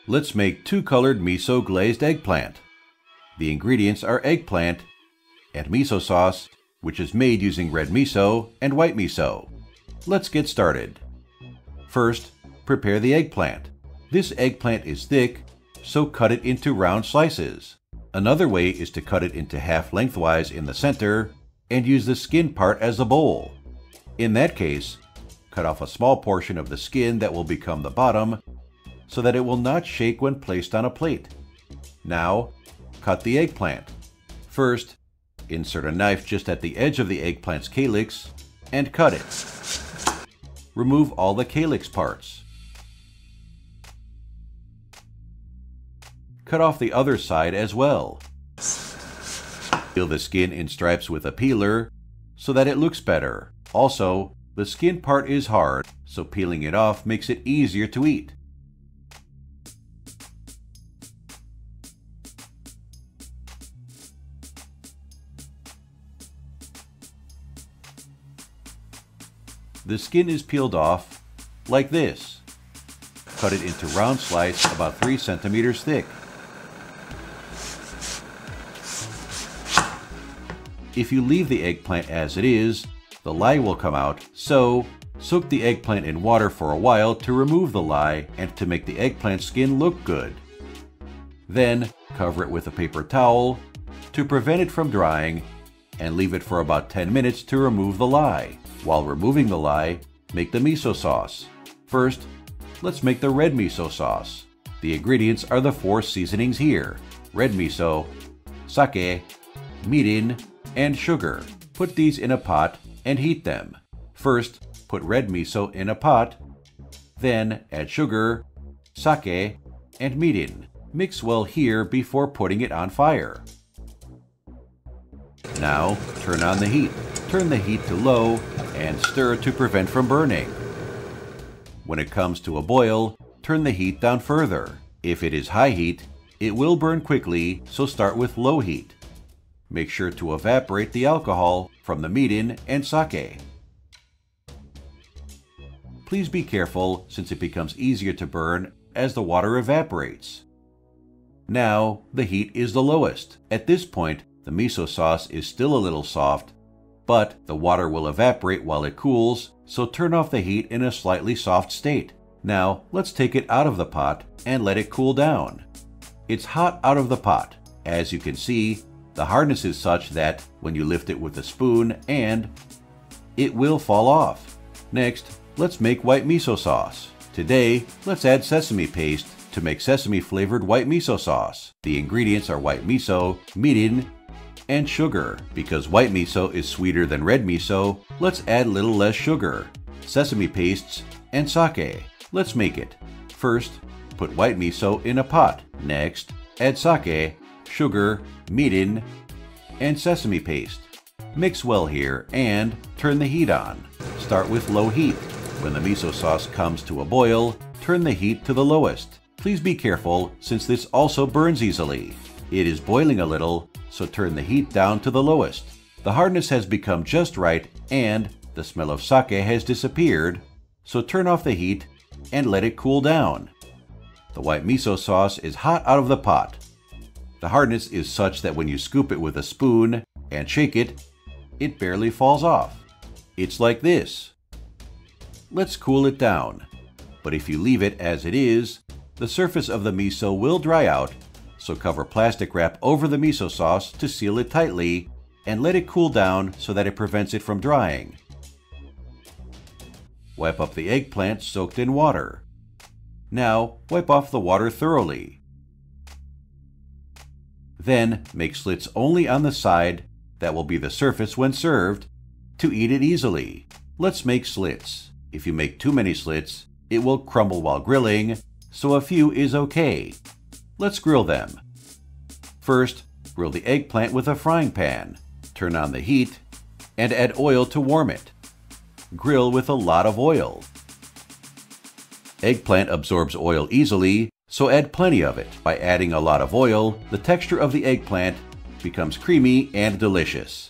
Let's make 2-colored miso glazed eggplant. The ingredients are eggplant and miso sauce, which is made using red miso and white miso. Let's get started. First, prepare the eggplant. This eggplant is thick, so cut it into round slices. Another way is to cut it into half lengthwise in the center and use the skin part as a bowl. In that case, cut off a small portion of the skin that will become the bottom so that it will not shake when placed on a plate. Now, cut the eggplant. First, insert a knife just at the edge of the eggplant's calyx and cut it. Remove all the calyx parts. Cut off the other side as well. Peel the skin in stripes with a peeler so that it looks better. Also, the skin part is hard, so peeling it off makes it easier to eat. The skin is peeled off like this. Cut it into round slices about 3 centimeters thick. If you leave the eggplant as it is, the lye will come out, so soak the eggplant in water for a while to remove the lye and to make the eggplant skin look good. Then cover it with a paper towel to prevent it from drying and leave it for about 10 minutes to remove the lye. While removing the lye, make the miso sauce. First, let's make the red miso sauce. The ingredients are the 4 seasonings here: red miso, sake, mirin, and sugar. Put these in a pot and heat them. First, put red miso in a pot, then add sugar, sake, and mirin. Mix well here before putting it on fire. Now, turn on the heat. Turn the heat to low and stir to prevent from burning. When it comes to a boil, turn the heat down further. If it is high heat, it will burn quickly, so start with low heat. Make sure to evaporate the alcohol from the mirin and sake. Please be careful since it becomes easier to burn as the water evaporates. Now, the heat is the lowest. At this point, the miso sauce is still a little soft, but the water will evaporate while it cools, so turn off the heat in a slightly soft state. Now, let's take it out of the pot and let it cool down. It's hot out of the pot. As you can see, the hardness is such that when you lift it with a spoon it will fall off. Next, let's make white miso sauce. Today, let's add sesame paste to make sesame-flavored white miso sauce. The ingredients are white miso, mirin, and sugar. Because white miso is sweeter than red miso, let's add a little less sugar, sesame pastes, and sake. Let's make it. First, put white miso in a pot. Next, add sake, sugar, mirin, and sesame paste. Mix well here and turn the heat on. Start with low heat. When the miso sauce comes to a boil, turn the heat to the lowest. Please be careful since this also burns easily. It is boiling a little, so turn the heat down to the lowest. The hardness has become just right and the smell of sake has disappeared, so turn off the heat and let it cool down. The white miso sauce is hot out of the pot. The hardness is such that when you scoop it with a spoon and shake it, it barely falls off. It's like this. Let's cool it down. But if you leave it as it is, the surface of the miso will dry out, so cover plastic wrap over the miso sauce to seal it tightly and let it cool down so that it prevents it from drying. Wipe up the eggplant soaked in water. Now, wipe off the water thoroughly. Then, make slits only on the side that will be the surface when served to eat it easily. Let's make slits. If you make too many slits, it will crumble while grilling, so a few is okay. Let's grill them. First, grill the eggplant with a frying pan. Turn on the heat and add oil to warm it. Grill with a lot of oil. Eggplant absorbs oil easily, so add plenty of it. By adding a lot of oil, the texture of the eggplant becomes creamy and delicious.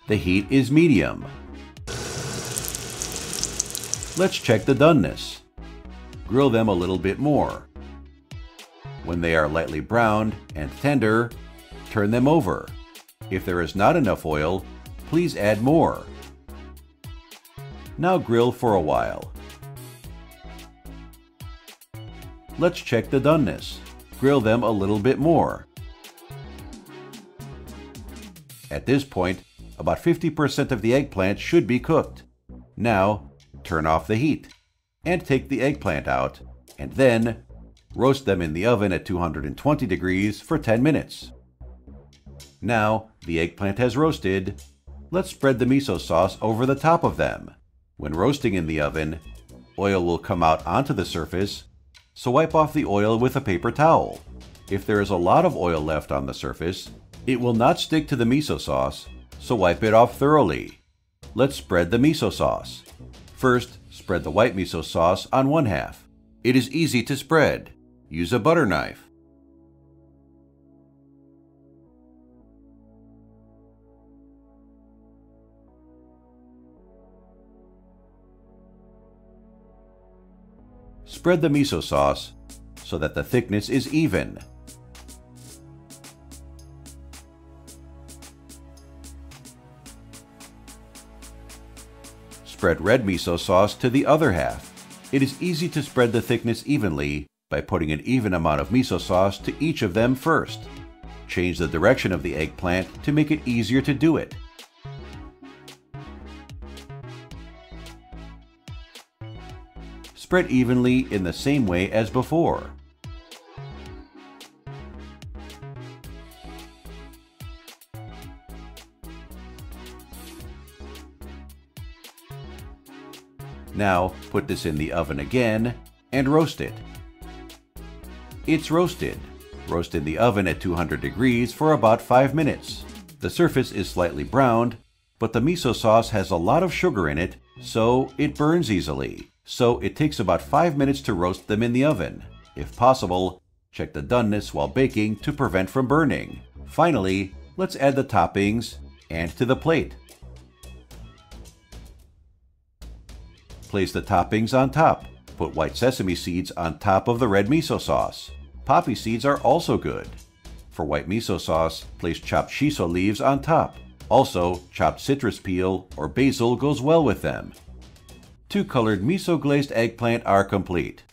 The heat is medium. Let's check the doneness. Grill them a little bit more. When they are lightly browned and tender, turn them over. If there is not enough oil, please add more. Now grill for a while. Let's check the doneness. Grill them a little bit more. At this point, about 50% of the eggplant should be cooked. Now, turn off the heat and take the eggplant out, and then roast them in the oven at 220 degrees for 10 minutes. Now, the eggplant has roasted. Let's spread the miso sauce over the top of them. When roasting in the oven, oil will come out onto the surface, so wipe off the oil with a paper towel. If there is a lot of oil left on the surface, it will not stick to the miso sauce, so wipe it off thoroughly. Let's spread the miso sauce. First, spread the white miso sauce on one half. It is easy to spread. Use a butter knife. Spread the miso sauce so that the thickness is even. Spread red miso sauce to the other half. It is easy to spread the thickness evenly by putting an even amount of miso sauce to each of them first. Change the direction of the eggplant to make it easier to do it. Spread evenly in the same way as before. Now put this in the oven again and roast it. It's roasted. Roast in the oven at 200 degrees for about 5 minutes. The surface is slightly browned, but the miso sauce has a lot of sugar in it, so it burns easily. So it takes about 5 minutes to roast them in the oven. If possible, check the doneness while baking to prevent from burning. Finally, let's add the toppings and to the plate. Place the toppings on top. Put white sesame seeds on top of the red miso sauce. Poppy seeds are also good. For white miso sauce, place chopped shiso leaves on top. Also, chopped citrus peel or basil goes well with them. 2 colored miso glazed eggplant are complete.